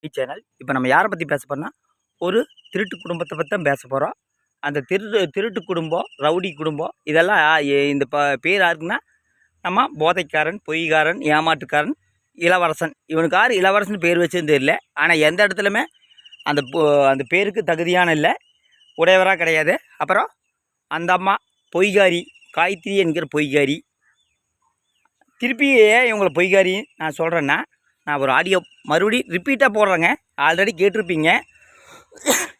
Channel. இப்போ நம்ம யாரை பற்றி பேச போறோம்னா, ஒரு திருட்டு குடும்பத்தை பற்றி தான் பேச போகிறோம். அந்த திருட்டு குடும்பம், ரவுடி குடும்பம் இதெல்லாம் இந்த பேர் யாருக்குன்னா, நம்ம போதைக்காரன், பொய்காரன், ஏமாற்றுக்காரன், இளவரசன். இவனுக்கு யார் இளவரசன் பேர் வச்சதுன்னு தெரியல. ஆனால் எந்த இடத்துலையுமே அந்த அந்த பேருக்கு தகுதியான இல்லை, உடையவராக கிடையாது. அப்புறம் அந்த அம்மா பொய்காரி, காயத்ரி என்கிற பொய்காரி. திருப்பி ஏன் இவங்களை பொய்காரி நான் சொல்கிறேன்னா, நான் ஒரு ஆடியோ மறுபடியும் ரிப்பீட்டாக போடுறேங்க. ஆல்ரெடி கேட்டிருப்பீங்க.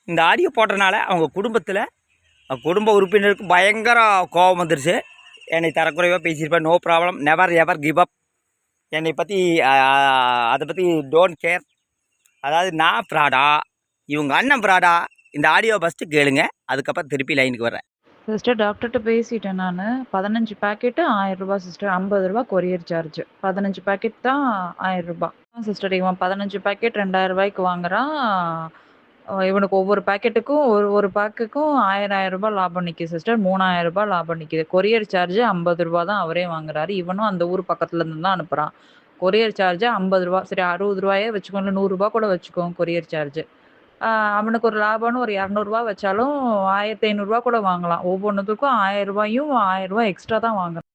இந்த ஆடியோ போட்டனால அவங்க குடும்பத்தில் குடும்ப உறுப்பினருக்கு பயங்கர கோபம் வந்துருச்சு. என்னை தரக்குறைவாக பேசியிருப்பேன். No problem, never ever give up. என்னை பற்றி அதை பற்றி டோன்ட் கேர். அதாவது நான் ஃப்ராடா, இவங்க அண்ணன் ஃப்ராடா? இந்த ஆடியோ ஃபஸ்ட்டு கேளுங்க, அதுக்கப்புறம் திருப்பி லைனுக்கு வரேன். சிஸ்டர் டாக்டர்கிட்ட பேசிட்டேன் நான். 15 பேக்கெட்டு 1000 ரூபாய் சிஸ்டர். 50 ரூபாய் கொரியர் சார்ஜ். 15 பேக்கெட் தான் 1000 ரூபாய் சிஸ்டர். இவன் 15 பேக்கெட் 2000 ரூபாய்க்கு வாங்குறான். இவனுக்கு ஒவ்வொரு பேக்கெட்டுக்கும் ஒரு பேக்குக்கும் 1000 ரூபாய் லாபம் நிற்கிது சிஸ்டர். 3000 ரூபாய் லாபம் நிற்கிது. கொரியர் சார்ஜ் 50 ரூபா தான் அவரே வாங்குறாரு. இவனும் அந்த ஊர் பக்கத்துல இருந்து தான் அனுப்புறான். கொரியர் சார்ஜ் 50 ரூபா. சரி 60 ரூபாயே வச்சுக்கோங்க, 100 ரூபாய் கூட வச்சுக்கோங்க கொரியர் சார்ஜ். அவனுக்கு ஒரு லாபம்னு ஒரு 200 ரூபாய் வச்சாலும் 1500 ரூபாய் கூட வாங்கலாம். ஒவ்வொன்றுத்துக்கும் 1000 ரூபாயும் 1000 ரூபாய் எக்ஸ்ட்ரா தான் வாங்குறான்.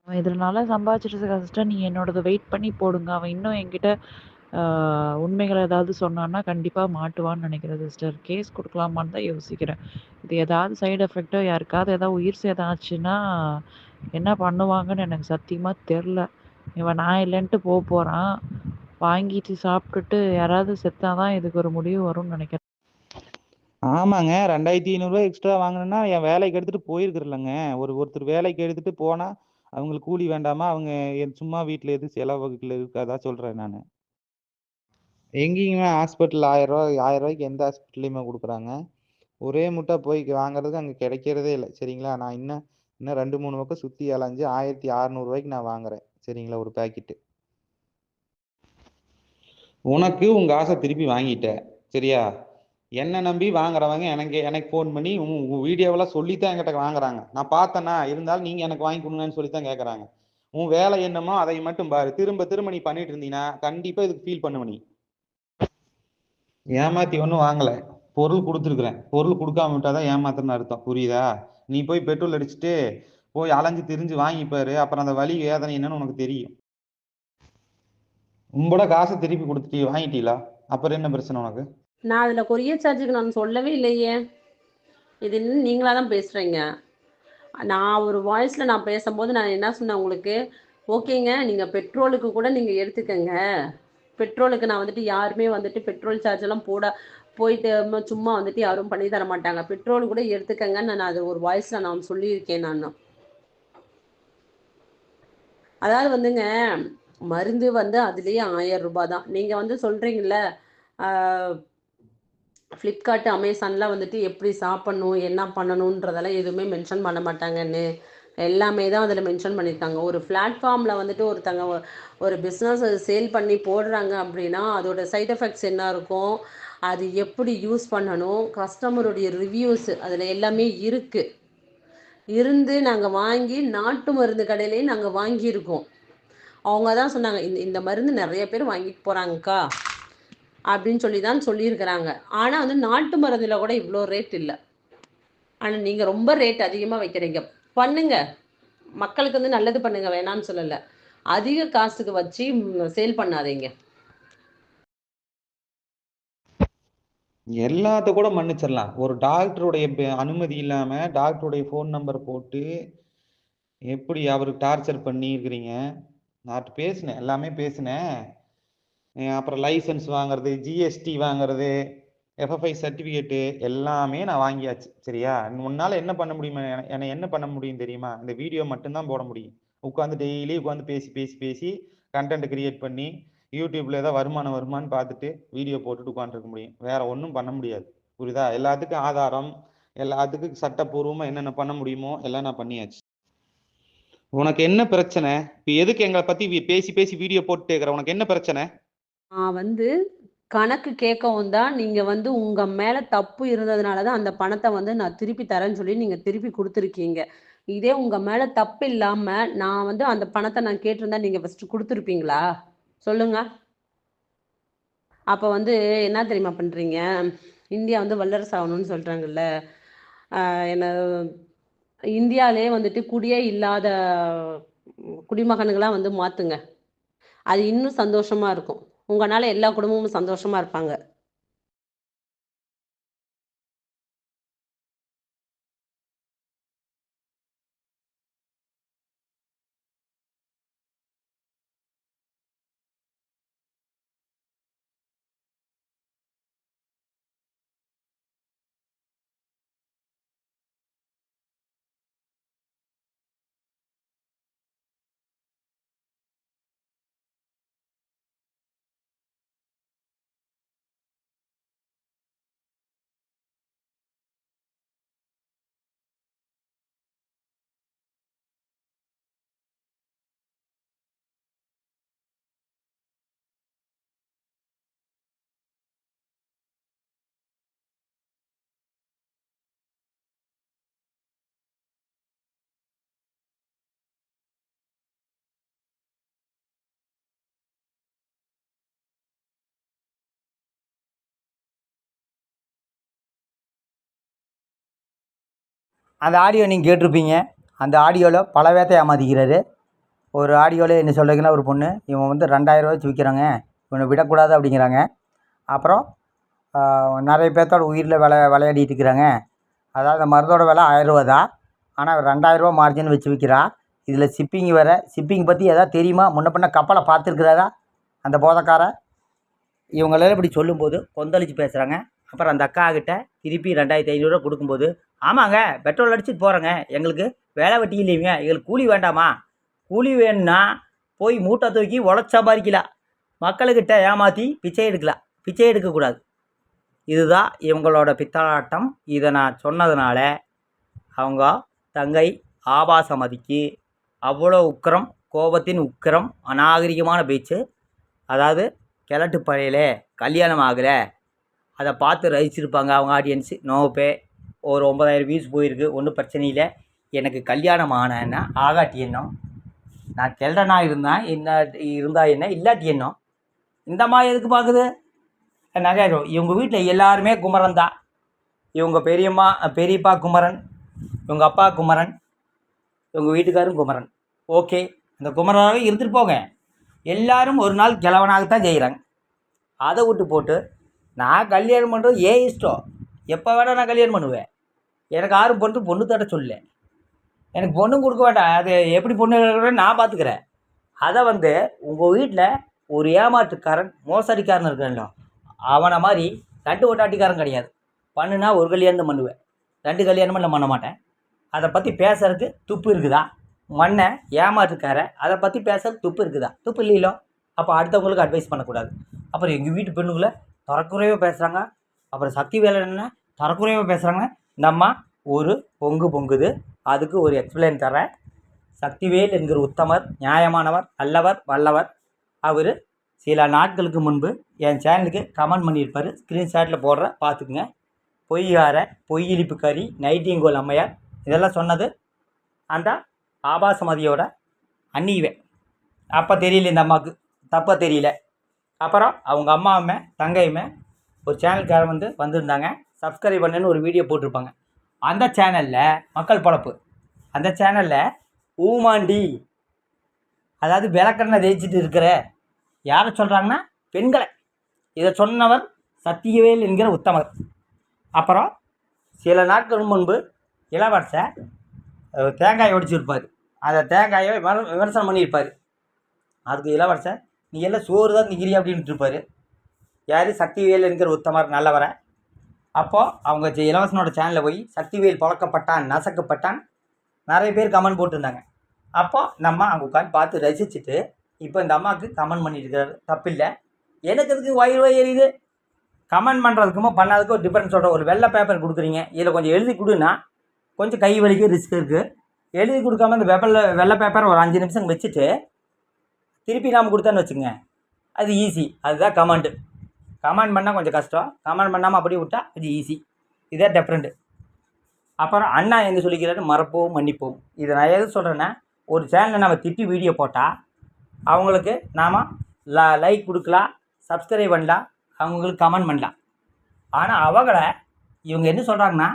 அவன் இதனால சம்பாதிச்சிட்டு இருக்க சிஸ்டர். நீ என்னோடது வெயிட் பண்ணி போடுங்க. அவன் இன்னும் என்கிட்ட உண்மைகள் ஏதாவது சொன்னான்னா கண்டிப்பா மாட்டுவான்னு நினைக்கிறேன் சிஸ்டர். கேஸ் கொடுக்கலாமான்னு தான் யோசிக்கிறேன். இது ஏதாவது சைடு எஃபெக்டோ யாருக்காவது ஏதாவது உயிர் சேதம் ஆச்சுன்னா என்ன பண்ணுவாங்கன்னு எனக்கு சத்தியமா தெரில. இவன் நான் இல்லைன்ட்டு போறான். வாங்கிட்டு சாப்பிட்டுட்டு யாராவது செத்தாதான் இதுக்கு ஒரு முடிவு வரும்னு நினைக்கிறேன். ஆமாங்க, 2500 எக்ஸ்ட்ரா வாங்கினேன்னா என் வேலைக்கு எடுத்துட்டு போயிருக்கிறல்லங்க. ஒருத்தர் வேலைக்கு எடுத்துட்டு போனா அவங்களுக்கு கூலி வேண்டாமா? அவங்க சும்மா வீட்டில் எது செலவுகள் இருக்காதா சொல்றேன் நான். எங்கேயுமே ஹாஸ்பிட்டல் 1000 ரூபாய்க்கு எந்த ஹாஸ்பிட்டல்லையுமே கொடுக்குறாங்க. ஒரே முட்டை போய் வாங்குறதுக்கு அங்கே கிடைக்கிறதே இல்லை. சரிங்களா? நான் இன்னும் 2-3 பக்கம் சுற்றி அலைஞ்சு 1600 ரூபாய்க்கு நான் வாங்குறேன். சரிங்களா? ஒரு பேக்கெட்டு. உனக்கு உங்க ஆசை திருப்பி வாங்கிட்ட. சரியா? என்ன நம்பி வாங்குறவங்க எனக்கு ஃபோன் பண்ணி உன் வீடியோவெல்லாம் சொல்லித்தான் என்கிட்ட வாங்குறாங்க. நான் பார்த்தேன்னா, இருந்தாலும் நீங்க எனக்கு வாங்கி கொடுங்கன்னு சொல்லித்தான் கேட்கறாங்க. உன் வேலை என்னமோ அதை மட்டும் பாரு. திரும்ப நீ பண்ணிட்டு இருந்தீங்கன்னா கண்டிப்பா இதுக்கு ஃபீல் பண்ணுவ நீ. ஏமாத்தி ஒன்றும் வாங்கல, பொருள் கொடுத்துருக்குறேன். பொருள் கொடுக்காம விட்டாதான் ஏமாத்துறன்னு அர்த்தம். புரியுதா? நீ போய் பெட்ரோல் அடிச்சுட்டு போய் அலைஞ்சு திரிஞ்சு வாங்கிப்பாரு. அப்புறம் அந்த வலி வேதனை என்னன்னு உனக்கு தெரியும். உங்களோட காசை திருப்பி கொடுத்துட்டு வாங்கிட்டீங்களா? அப்புறம் என்ன பிரச்சனை உனக்கு? நான் அதில் கொரியர் சார்ஜுக்கு நான் சொல்லவே இல்லையே. இது இன்னும் நீங்களாக தான் பேசுகிறீங்க. நான் ஒரு வாய்ஸில் நான் பேசும்போது நான் என்ன சொன்னேன் உங்களுக்கு, ஓகேங்க நீங்கள் பெட்ரோலுக்கு கூட நீங்கள் எடுத்துக்கங்க. பெட்ரோலுக்கு நான் வந்துட்டு யாருமே வந்துட்டு பெட்ரோல் சார்ஜெல்லாம் போயிட்டு சும்மா வந்துட்டு யாரும் பண்ணி தர மாட்டாங்க. பெட்ரோல் கூட எடுத்துக்கங்கன்னு நான் அது ஒரு வாய்ஸில் நான் சொல்லியிருக்கேன். நான் அதாவது வந்துங்க, மருந்து வந்து அதுலேயே 1000 ரூபாய் தான். நீங்கள் வந்து சொல்கிறீங்கள ஃப்ளிப்கார்ட், அமேசான்லாம் வந்துட்டு எப்படி சாப்பிட்ணும், என்ன பண்ணணுன்றதெல்லாம் எதுவுமே மென்ஷன் பண்ண மாட்டாங்கன்னு. எல்லாமே தான் அதில் மென்ஷன் பண்ணியிருக்காங்க. ஒரு பிளாட்ஃபார்மில் வந்துட்டு ஒருத்தங்க ஒரு பிஸ்னஸ் சேல் பண்ணி போடுறாங்க அப்படின்னா அதோட சைட் எஃபெக்ட்ஸ் என்ன இருக்கும், அது எப்படி யூஸ் பண்ணணும், கஸ்டமருடைய ரிவ்யூஸ் அதில் எல்லாமே இருந்து நாங்கள் வாங்கி நாட்டு மருந்து கடையிலேயே நாங்கள் வாங்கியிருக்கோம். அவங்க தான் சொன்னாங்க, இந்த மருந்து நிறைய பேர் வாங்கிட்டு போகிறாங்கக்கா அப்படின்னு சொல்லி தான் சொல்லியிருக்கிறாங்க. ஆனால் வந்து நாட்டு மருந்தில் கூட இவ்வளோ ரேட் இல்லை. ஆனால் நீங்கள் ரொம்ப ரேட் அதிகமாக வைக்கிறீங்க. பண்ணுங்க, மக்களுக்கு வந்து நல்லது பண்ணுங்க, வேணான்னு சொல்லலை. அதிக காசுக்கு வச்சு சேல் பண்ணாதீங்க. எல்லாத்த கூட மன்னிச்சிடலாம். ஒரு டாக்டருடைய அனுமதி இல்லாம டாக்டருடைய ஃபோன் நம்பர் போட்டு எப்படி அவருக்கு டார்ச்சர் பண்ணி இருக்கிறீங்க. நான் பேசினேன், எல்லாமே பேசினேன். அப்புறம் லைசன்ஸ் வாங்குறது, ஜிஎஸ்டி வாங்குறது, எஃப்எஃப்ஐ சர்டிஃபிகேட்டு எல்லாமே நான் வாங்கியாச்சு. சரியா? முன்னால என்ன பண்ண முடியுமா? என்னை என்ன பண்ண முடியும் தெரியுமா? இந்த வீடியோ மட்டும்தான் போட முடியும். உட்காந்து டெய்லி உட்காந்து பேசி கண்டென்ட் கிரியேட் பண்ணி யூடியூப்ல ஏதாவது வருமானம்னு பார்த்துட்டு வீடியோ போட்டுட்டு உட்காந்துருக்க முடியும். வேற ஒன்றும் பண்ண முடியாது. புரியுதா? எல்லாத்துக்கும் ஆதாரம், எல்லாத்துக்கும் சட்டப்பூர்வமா என்னென்ன பண்ண முடியுமோ எல்லாம் நான் பண்ணியாச்சு. உனக்கு என்ன பிரச்சனை? இப்போ எதுக்கு எங்களை பத்தி பேசி வீடியோ போட்டு கேட்குற? உனக்கு என்ன பிரச்சனை? நான் வந்து கணக்கு கேட்கவும் தான் நீங்கள் வந்து உங்கள் மேலே தப்பு இருந்ததுனால தான் அந்த பணத்தை வந்து நான் திருப்பி தரேன்னு சொல்லி நீங்கள் திருப்பி கொடுத்துருக்கீங்க. இதே உங்கள் மேலே தப்பு இல்லாமல் நான் வந்து அந்த பணத்தை நான் கேட்டிருந்தா நீங்கள் ஃபஸ்ட்டு கொடுத்துருப்பீங்களா? சொல்லுங்க. அப்போ வந்து என்ன தெரியுமா பண்ணுறீங்க, இந்தியா வந்து வல்லரசு ஆகணும்னு சொல்கிறாங்கல்ல, என்ன இந்தியாவிலே வந்துட்டு குடியே இல்லாத குடிமகன்களாக வந்து மாற்றுங்க. அது இன்னும் சந்தோஷமாக இருக்கும். உங்களால் எல்லா குடும்பமும் சந்தோஷமாக இருப்பாங்க. அந்த ஆடியோ நீங்கள் கேட்டிருப்பீங்க. அந்த ஆடியோவில் பல பேர்த்தை ஏமாற்றிக்கிறாரு. ஒரு ஆடியோவில் என்ன சொல்கிறீங்கன்னா, ஒரு பொண்ணு இவன் வந்து 2000 வச்சு விற்கிறாங்க, இவனை விடக்கூடாது அப்படிங்கிறாங்க. அப்புறம் நிறைய பேர்த்தோட உயிரில் விளையாடிட்டு இருக்கிறாங்க. அதாவது அந்த மருந்தோட விலை 1000 தான், ஆனால் 2000 மார்ஜின் வச்சு விற்கிறா. இதில் ஷிப்பிங் வேறு. ஷிப்பிங் பற்றி எதாவது தெரியுமா? முன்ன பின்ன கப்பலை பார்த்துருக்குறாரா அந்த போதைக்காரன்? இவங்களெல்லாம் இப்படி சொல்லும்போது கொந்தளிச்சு பேசுகிறாங்க. அப்புறம் அந்த அக்கா கிட்ட திருப்பி 2500 கொடுக்கும்போது, ஆமாங்க பெட்ரோல் அடிச்சுட்டு போகிறேங்க, எங்களுக்கு வேலை வெட்டி இல்லைங்க, எங்களுக்கு கூலி வேண்டாமா? கூலி வேணும்னா போய் மூட்டை தூக்கி உழைச்சி சம்பாதிக்கலாம், மக்களுக்கிட்ட ஏமாற்றி பிச்சை எடுக்கலாம், பிச்சை எடுக்கக்கூடாது. இதுதான் இவங்களோட பித்தலாட்டம். இதை நான் சொன்னதுனால அவங்க தங்கை ஆபாசமதிக்கு அவ்வளோ உக்கிரம், கோபத்தின் உக்கிரம், அநாகரிகமான பேச்சு. அதாவது கிழட்டு பழையிலே கல்யாணம் ஆகலை, அதை பார்த்து ரசிச்சிருப்பாங்க அவங்க ஆடியன்ஸு. நோப்பே ஒரு 9000 வியூஸ் போயிருக்கு, ஒன்றும் பிரச்சனை இல்லை. எனக்கு கல்யாணம் ஆனேன்னா ஆகாட்டி என்ன, நான் கிழடனா இருந்தேன் என்ன, இருந்தால் என்ன, இல்லாட்டி என்ன, இந்த மாதிரி எதுக்கு பார்க்குது நிறையா. இவங்க வீட்டில் எல்லாருமே குமரன் தான். இவங்க பெரியப்பா குமரன், இவங்க அப்பா குமரன், இவங்க வீட்டுக்காரும் குமரன். ஓகே, அந்த குமரனாகவே இருந்துட்டு போங்க. எல்லோரும் ஒரு நாள் கிழவனாகத்தான் செய்கிறாங்க. அதை விட்டு போட்டு நான் கல்யாணம் பண்ணுறது ஏன் இஷ்டம், எப்போ வேணால் நான் கல்யாணம் பண்ணுவேன், எனக்கு ஆறு பொண்ணு தட்ட சொல்லலை, எனக்கு பொண்ணும் கொடுக்க வேண்டாம், அது எப்படி பொண்ணு இருக்கிறன்னு நான் பார்த்துக்கிறேன். அதை வந்து உங்கள் வீட்டில் ஒரு ஏமாற்றுக்காரன் மோசடிக்காரன் இருக்கானோ அவனை மாதிரி தட்டு ஒட்டாட்டிக்காரன் கிடையாது. பண்ணுனா ஒரு கல்யாணம் பண்ணுவேன், 2 கல்யாணமும் பண்ண மாட்டேன். அதை பற்றி பேசுறதுக்கு துப்பு இருக்குதா? மண்ணை ஏமாற்றுக்கார அதை பற்றி பேசுறது துப்பு இருக்குதா? துப்பு இல்லையிலோ. அப்போ அடுத்தவங்களுக்கு அட்வைஸ் பண்ணக்கூடாது. அப்புறம் எங்கள் வீட்டு பெண்ணுங்களை தரக்குறைவாக பேசுகிறாங்க, அப்புறம் சக்தி வேலை என்ன தரக்குறைவாக பேசுகிறாங்க. நம்ம ஒரு பொங்குது, அதுக்கு ஒரு எக்ஸ்பிளைன் தரேன். சக்திவேல் என்கிற உத்தமர், நியாயமானவர், நல்லவர், வல்லவர். அவர் சில நாட்களுக்கு முன்பு என் சேனலுக்கு கமெண்ட் பண்ணியிருப்பார், ஸ்க்ரீன்ஷாட்டில் போடுற பார்த்துக்குங்க. பொய்யார, பொய்யிழிப்புக்காரி, நைட்டிங்கோல் அம்மையார் இதெல்லாம் சொன்னது அந்த ஆபாசமதியோட அண்ணிவே. அப்போ தெரியல இந்த அம்மாவுக்கு, தப்பாக தெரியல. அப்புறம் அவங்க அம்மாவுமே தங்கையுமே ஒரு சேனலுக்கார வந்திருந்தாங்க, சப்ஸ்கிரைப் பண்ணுன்னு ஒரு வீடியோ போட்டிருப்பாங்க. அந்த சேனலில் மக்கள் பொழப்பு, அந்த சேனலில் ஊமாண்டி, அதாவது விளக்கண்ணை தேய்ச்சிட்டு இருக்கிற யாரை சொல்கிறாங்கன்னா பெண்களை. இதை சொன்னவர் சத்தியவேல் என்கிற உத்தமர். அப்புறம் சில நாட்கள் முன்பு இளவரசர் தேங்காய் ஒடிச்சிருப்பார், அந்த தேங்காயை விமர்சனம் பண்ணியிருப்பார். அதுக்கு இளவரசர் நீ எல்லாம் சோறு தான் திங்கிறியா அப்படின்ட்டு இருப்பார். யார்? சக்திவேல் என்கிற உத்தமர், நல்லவரை. அப்போது அவங்க இளவரசனோட சேனலில் போய் சக்திவேல் பழக்கப்பட்டான், நசக்கப்பட்டான், நிறைய பேர் கமெண்ட் போட்டிருந்தாங்க. அப்போது நம்ம அவங்க உட்காந்து பார்த்து ரசிச்சுட்டு இப்போ இந்த அம்மாவுக்கு கமெண்ட் பண்ணியிருக்கிறாரு, தப்பில்லை. எனக்கு இதுக்கு வயிறு எரியுது. கமெண்ட் பண்ணுறதுக்குமோ பண்ணாததுக்கும் டிஃப்ரென்ஸ் சொல்கிறேன். ஒரு வெள்ளை பேப்பர் கொடுக்குறீங்க, இதில் கொஞ்சம் எழுதி கொடுன்னா கொஞ்சம் கை வலிக்கு ரிஸ்க் இருக்குது. எழுதி கொடுக்காம இந்த வெள்ளை பேப்பர் ஒரு 5 நிமிஷம் வச்சுட்டு திருப்பி நாம் கொடுத்தான்னு வச்சுங்க, அது ஈஸி. அதுதான் கமெண்ட்டு. கமெண்ட் பண்ணால் கொஞ்சம் கஷ்டம், கமெண்ட் பண்ணாமல் அப்படியே விட்டால் அது ஈஸி. இதே டிஃப்ரெண்ட்டு. அப்புறம் அண்ணா என்ன சொல்லிக்கிறாரு, மறப்போம் மன்னிப்போம். இதை நான் எது சொல்கிறேன்னா, ஒரு சேனலில் நம்ம திட்டி வீடியோ போட்டால் அவங்களுக்கு நாம் லைக் கொடுக்கலாம், சப்ஸ்கிரைப் பண்ணலாம், அவங்களுக்கு கமெண்ட் பண்ணலாம். ஆனால் அவங்கள இவங்க என்ன சொல்கிறாங்கன்னா,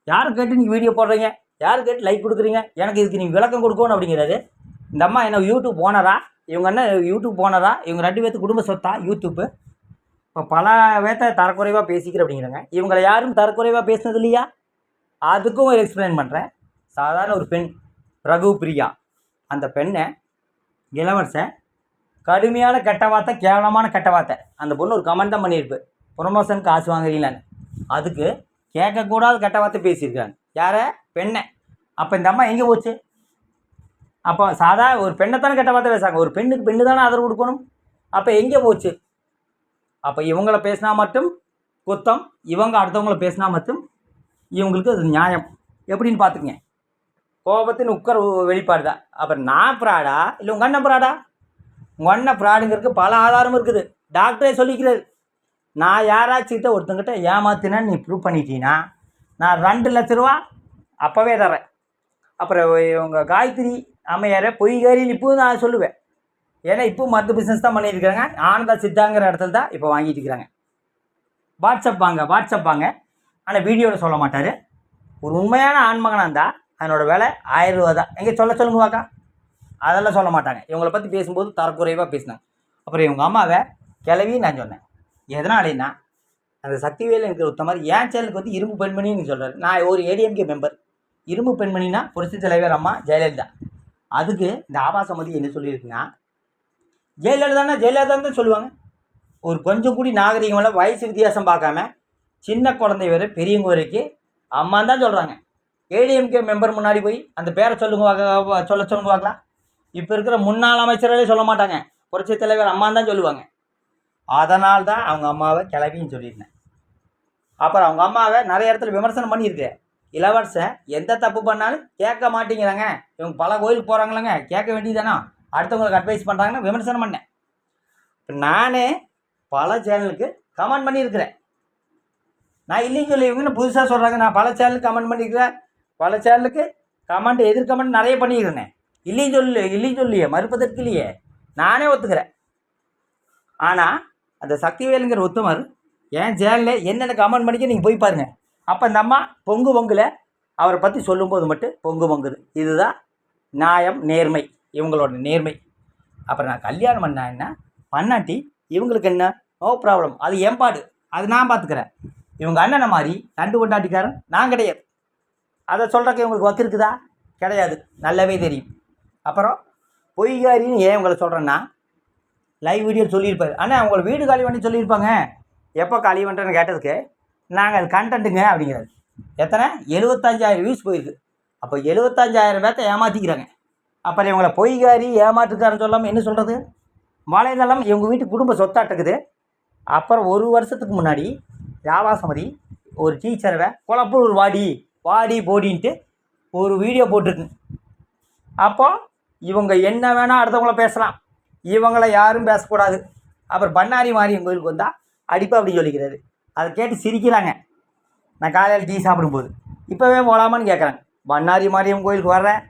யாரை கேட்டு நீங்கள் வீடியோ போடுறீங்க, யார் கேட்டு லைக் கொடுக்குறீங்க, எனக்கு இதுக்கு நீங்கள் விளக்கம் கொடுக்கணும் அப்படிங்கிறாரு. இந்த அம்மா என்ன யூடியூப் ஓனரா? இவங்க என்ன யூடியூப் ஓனரா? இவங்க 2 பேர்த்து குடும்ப சொத்தா யூடியூப்பு? இப்போ பல பேர்த்த தரக்குறைவாக பேசிக்கிற அப்படிங்கிறாங்க. இவங்களை யாரும் தரக்குறைவாக பேசுனது இல்லையா? அதுக்கும் எக்ஸ்பிளைன் பண்ணுறேன். சாதாரண ஒரு பெண் ரகு பிரியா, அந்த பெண்ணை இளவரசன் கடுமையான கெட்ட வார்த்தை, கேவலமான கெட்ட வார்த்தை, அந்த பொண்ணு ஒரு கமெண்ட் தான் பண்ணியிருப்பு, ப்ரொமோஷன் காசு வாங்குறீங்களான்னு. அதுக்கு கேட்கக்கூடாத கெட்ட வார்த்தை பேசியிருக்காங்க. யாரை? பெண்ணை. அப்போ இந்த அம்மா எங்கே போச்சு? அப்போ ஒரு பெண்ணை தானே கெட்ட வார்த்தை பேசுகிறாங்க. ஒரு பெண்ணுக்கு பெண்ணு தானே ஆதரவு கொடுக்கணும். அப்போ எங்கே போச்சு? அப்போ இவங்கள பேசினா மட்டும் குத்தம், இவங்க அடுத்தவங்கள பேசினா மட்டும் இவங்களுக்கு அது நியாயம். எப்படின்னு பார்த்துக்குங்க. கோபத்தின் உட்கர வெளிப்பாடு தான். அப்புறம் நான் ப்ராடா இல்லை உங்கள் அண்ணன் ப்ராடா? உங்கள் அண்ணன் ப்ராடுங்கிறதுக்கு பல ஆதாரம் இருக்குது. டாக்டரே சொல்லிக்கிறாரு. நான் யாராச்சுக்கிட்ட ஒருத்தங்கிட்ட ஏமாத்தினேன்னு நீ ப்ரூவ் பண்ணிட்டீங்கன்னா நான் 2 லட்ச ரூபா அப்போவே தரேன். அப்புறம் உங்கள் காயத்ரி அம்மையாரை பொய்காரின்னு இப்போவும் நான் சொல்லுவேன். ஏன்னா இப்போவும் மற்ற பிஸ்னஸ் தான் பண்ணியிருக்கிறாங்க. ஆனந்தா சித்தாங்கிற இடத்துல தான் இப்போ வாங்கிட்டு இருக்கிறாங்க. வாட்ஸ்அப் வாங்க. ஆனால் வீடியோவில் சொல்ல மாட்டார். ஒரு உண்மையான ஆண்மகனாக இருந்தால் அதனோட விலை 1000 ரூபா தான். எங்கே சொல்லுங்க வாக்கா. அதெல்லாம் சொல்ல மாட்டாங்க. இவங்களை பற்றி பேசும்போது தரக்குறைவாக பேசினாங்க. அப்புறம் இவங்க அம்மாவை கிளவி நான் சொன்னேன். எதனாலேன்னா அந்த சக்திவேல் எனக்கு ஒருத்த மாதிரி என் சேனலுக்கு வந்து இரும்பு பெண்மணின்னு சொல்கிறாரு. நான் ஒரு ஏடிஎம்கே மெம்பர். இரும்பு பெண்மணினா புரட்சி தலைவர் அம்மா ஜெயலலிதா. அதுக்கு இந்த ஆபாசமதி என்ன சொல்லியிருக்குன்னா, ஜெயலலிதான்னு தான் சொல்லுவாங்க. ஒரு கொஞ்சம் கூடி நாகரிகமெல்லாம் வயசு வித்தியாசம் பார்க்காம சின்ன குழந்தை வரை பெரியவங்க வரைக்கும் அம்மான்னு தான் சொல்கிறாங்க. ஏடிஎம்கே மெம்பர் முன்னாடி போய் அந்த பேரை சொல்லுங்க பார்க்கலாம். இப்போ இருக்கிற முன்னாள் அமைச்சர்களே சொல்ல மாட்டாங்க. புரட்சி தலைவர் அம்மான்னு தான் சொல்லுவாங்க. அதனால் தான் அவங்க அம்மாவை கிளவின்னு சொல்லியிருந்தேன். அப்புறம் அவங்க அம்மாவை நிறைய இடத்துல விமர்சனம் பண்ணியிருக்கேன். இளவரசன் எந்த தப்பு பண்ணாலும் கேட்க மாட்டேங்கிறாங்க, இவங்க பல கோயிலுக்கு போகிறாங்களங்க, கேட்க வேண்டியதானோ, அடுத்தவங்களுக்கு அட்வைஸ் பண்ணுறாங்கன்னு விமர்சனம் பண்ணேன். இப்போ நானே பல சேனலுக்கு கமெண்ட் பண்ணியிருக்கிறேன். நான் இல்லைன்னு சொல்லி இவங்கன்னு புதுசாக சொல்கிறாங்க. நான் பல சேனலுக்கு கமெண்ட் பண்ணியிருக்கிறேன். பல சேனலுக்கு கமெண்ட் எதிர் கமெண்ட் நிறைய பண்ணியிருக்கிறேன். இல்லைன்னு சொல்லியே, மறுப்பதற்கு இல்லையே, நானே ஒத்துக்கிறேன். ஆனால் அந்த சக்திவேலுங்கிற உத்தமர் என் சேனலில் என்னென்ன கமெண்ட் பண்ணிக்க நீங்கள் போய் பாருங்கள். அப்போ இந்த அம்மா பொங்குல அவரை பற்றி சொல்லும்போது மட்டும் பொங்குது. இதுதான் நியாயம், நேர்மை, இவங்களோட நேர்மை. அப்புறம் நான் கல்யாணம் என்ன பண்ணாட்டி இவங்களுக்கு என்ன, நோ ப்ராப்ளம், அது ஏம்பாடு, அது நான் பார்த்துக்கிறேன். இவங்க அண்ணனை மாதிரி தண்டு கொண்டாட்டிக்காரன் நான் கிடையாது. அதை சொல்கிறக்கு இவங்களுக்கு வக்கு இருக்குதா? கிடையாது, நல்லாவே தெரியும். அப்புறம் பொய்காரின்னு ஏன் உங்களை சொல்கிறேன்னா, லைவ் வீடியோ சொல்லியிருப்பார். ஆனால் உங்களை வீடு காலி பண்ணி சொல்லியிருப்பாங்க. எப்போ காலி பண்ணுறேன்னு கேட்டதுக்கு நாங்கள் அது கண்டென்ட்டுங்க அப்படிங்கிறாரு. எத்தனை? 75,000 வியூஸ் போயிருக்கு. அப்போ 75,000 பேர்த்த ஏமாற்றிக்கிறாங்க. அப்புறம் இவங்களை பொய்காரி ஏமாற்றுக்காரன்னு சொல்லாமல் என்ன சொல்கிறது? வலைதளம் இவங்க வீட்டு குடும்ப சொத்தாட்டுக்குது. அப்புறம் 1 வருஷத்துக்கு முன்னாடி யாவாசமதி ஒரு டீச்சரை குழப்பூர் வாடி போடின்ட்டு ஒரு வீடியோ போட்டிருக்கு. அப்போது இவங்க என்ன வேணால் அடுத்தவங்கள பேசலாம், இவங்கள யாரும் பேசக்கூடாது. அப்புறம் பண்ணாரி மாரியம் கோயிலுக்கு வந்தால் அடிப்பா அப்படின்னு சொல்லிக்கிறாரு. அதை கேட்டு சிரிக்கிறாங்க. நான் காலையில் டீ சாப்பிடும்போது இப்போவே போகலாமான்னு கேட்குறாங்க. பண்ணாரி மாரியம் கோயிலுக்கு வர்றேன்,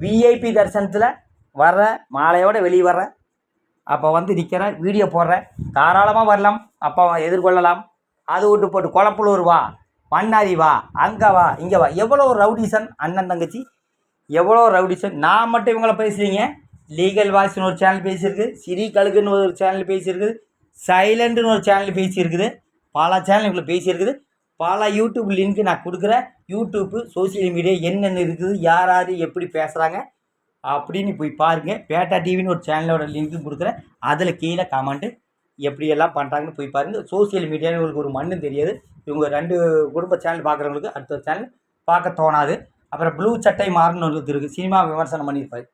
விஐபி தரிசனத்தில் வர்றேன், மாலையோடு வெளியே வர்றேன், அப்போ வந்து நிற்கிறேன், வீடியோ போடுறேன், தாராளமாக வரலாம், அப்போ எதிர்கொள்ளலாம். அது விட்டு போட்டு குழப்பலூர் வா, பண்ணாரி வா, அங்கே வா, இங்கே வா, எவ்வளோ ரவுடிசன் அண்ணன் தங்கச்சி, எவ்வளோ ரவுடிசன். நான் மட்டும் இவங்கள பேசுகிறீங்க. லீகல் வாய்ஸ்னு ஒரு சேனல் பேசியிருக்கு, சிறி கழுகுன்னு ஒரு சேனல் பேசியிருக்குது, சைலண்ட்னு ஒரு சேனல் பேசியிருக்குது, பல சேனல் இவங்களை பேசியிருக்குது. பல யூடியூப் லிங்க்கு நான் கொடுக்குறேன். யூடியூப்பு சோசியல் மீடியா என்னென்ன இருக்குது, யார் யார் எப்படி பேசுகிறாங்க அப்படின்னு போய் பாருங்கள். பேட்டா டிவின்னு ஒரு சேனலோட லிங்க்கு கொடுக்குறேன். அதில் கீழே கமெண்ட்டு எப்படியெல்லாம் பண்ணுறாங்கன்னு போய் பாருங்கள். சோசியல் மீடியான்னு உங்களுக்கு ஒரு மண்ணும் தெரியாது. இவங்க 2 குடும்ப சேனல் பார்க்குறவங்களுக்கு அடுத்த சேனல் பார்க்க தோணாது. அப்புறம் ப்ளூ சட்டை மாறன்னு ஒருத்தர் இருக்குது, சினிமா விமர்சனம் பண்ணியிருப்பார்.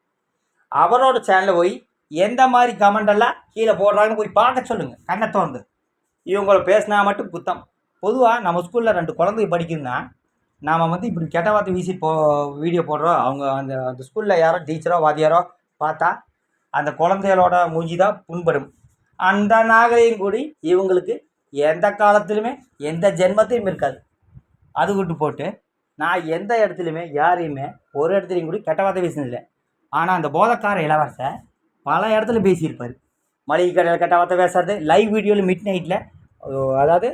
அவரோட சேனலில் போய் எந்த மாதிரி கமெண்டெல்லாம் கீழே போடுறாங்கன்னு போய் பார்க்க சொல்லுங்கள். கண்ணை திறந்து இவங்கள பேசினா மட்டும் குத்தம். பொதுவாக நம்ம ஸ்கூலில் 2 குழந்தைங்க படிக்குதுன்னா நாம் வந்து இப்படி கெட்ட வார்த்தை வீசி வீடியோ போடுறோம். அவங்க அந்த ஸ்கூலில் யாரோ டீச்சரோ வாத்தியாரோ பார்த்தா அந்த குழந்தைகளோட மூஞ்சி தான் புண்படும். அந்த நாகரிகம் கூடி இவங்களுக்கு எந்த காலத்திலுமே எந்த ஜென்மத்தையும் இருக்காது. அது விட்டு போட்டு நான் எந்த இடத்துலையுமே யாரையுமே ஒரு இடத்துலையும் கூட கெட்ட வார்த்தை பேசினதில்லை. ஆனால் அந்த போதக்கார இளவரசர் பல இடத்துல பேசியிருப்பார். மளிகை கடையில் கெட்ட வார்த்தை பேசுறது, லைவ் வீடியோவில் மிட் நைட்டில் அதாவது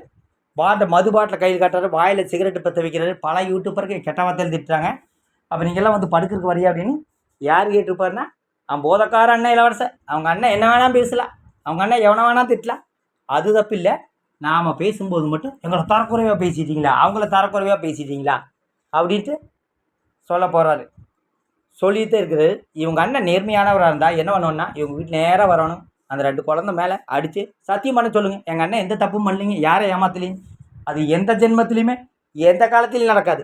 மது பாட்டில் கையில் காட்டுறாரு, வாயில் சிகரெட்டு பற்ற வைக்கிறாரு, பல யூடியூப்பருக்கு கெட்ட வார்த்தையில் திட்டுறாங்க. அப்போ நீங்கள்லாம் வந்து படுக்கிறதுக்கு வரியா அப்படின்னு யார் கேட்டிருப்பாருன்னா, அவன் போதக்கார அண்ணன் இளவரசன். அவங்க அண்ணன் என்ன வேணால் பேசலாம், அவங்க அண்ணன் எவனை வேணால் திட்டலாம், அது தப்பு இல்லை. நாம் பேசும்போது மட்டும் எங்களை தரக்குறைவாக பேசிட்டீங்களா, அவங்கள தரக்குறைவாக பேசிட்டீங்களா அப்படின்ட்டு சொல்ல போகிறாரு. சொல்லிகிட்டே இருக்கிறது. இவங்க அண்ணன் நேர்மையானவராக இருந்தால் என்ன பண்ணணுன்னா, இவங்க வீட்டு நேராக வரணும், அந்த 2 குழந்தை மேலே அடித்து சத்தியம் பண்ண சொல்லுங்கள், எங்கள் அண்ணன் எந்த தப்பும் பண்ணலிங்க, யாரை ஏமாத்தலைங்க. அது எந்த ஜென்மத்திலையுமே எந்த காலத்திலையும் நடக்காது.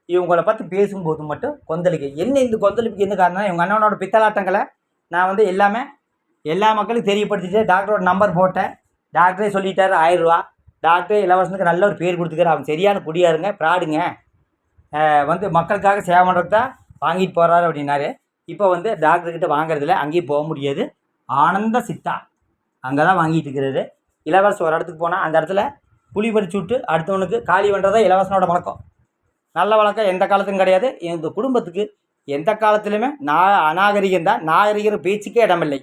இவங்கள பற்றி பேசும்போது மட்டும் கொந்தளிக்க. என்ன இந்த கொந்தளிப்புக்கு என்ன காரணம், இவங்க அண்ணனோட பித்தலாட்டங்களை நான் வந்து எல்லா மக்களுக்கும் தெரியப்படுத்திட்டு டாக்டரோட நம்பர் போட்டேன். டாக்டரே சொல்லிட்டாரு 1000 ரூபா. டாக்டரே இலவசனுக்கு நல்ல ஒரு பேர் கொடுத்துக்காரு. அவன் சரியான குடியாருங்க, ப்ராடுங்க, வந்து மக்களுக்காக சேவை பண்ணுறதுக்கு தான் வாங்கிட்டு போகிறாரு அப்படின்னாரு. இப்போ வந்து டாக்டர்கிட்ட வாங்குறதில்ல, அங்கேயும் போக முடியாது. ஆனந்த சித்தா அங்கே தான் வாங்கிட்டு இருக்கிறாரு. இலவசம் ஒரு இடத்துக்கு போனால் அந்த இடத்துல குழி பறிச்சு விட்டு அடுத்தவனுக்கு காலி பண்ணுறதா இலவசனோட வழக்கம். நல்ல வழக்கம் எந்த காலத்துக்கும் கிடையாது. இந்த குடும்பத்துக்கு எந்த காலத்துலையுமே அநாகரிகம் தான். நாகரிக பேச்சுக்கே இடமில்லை.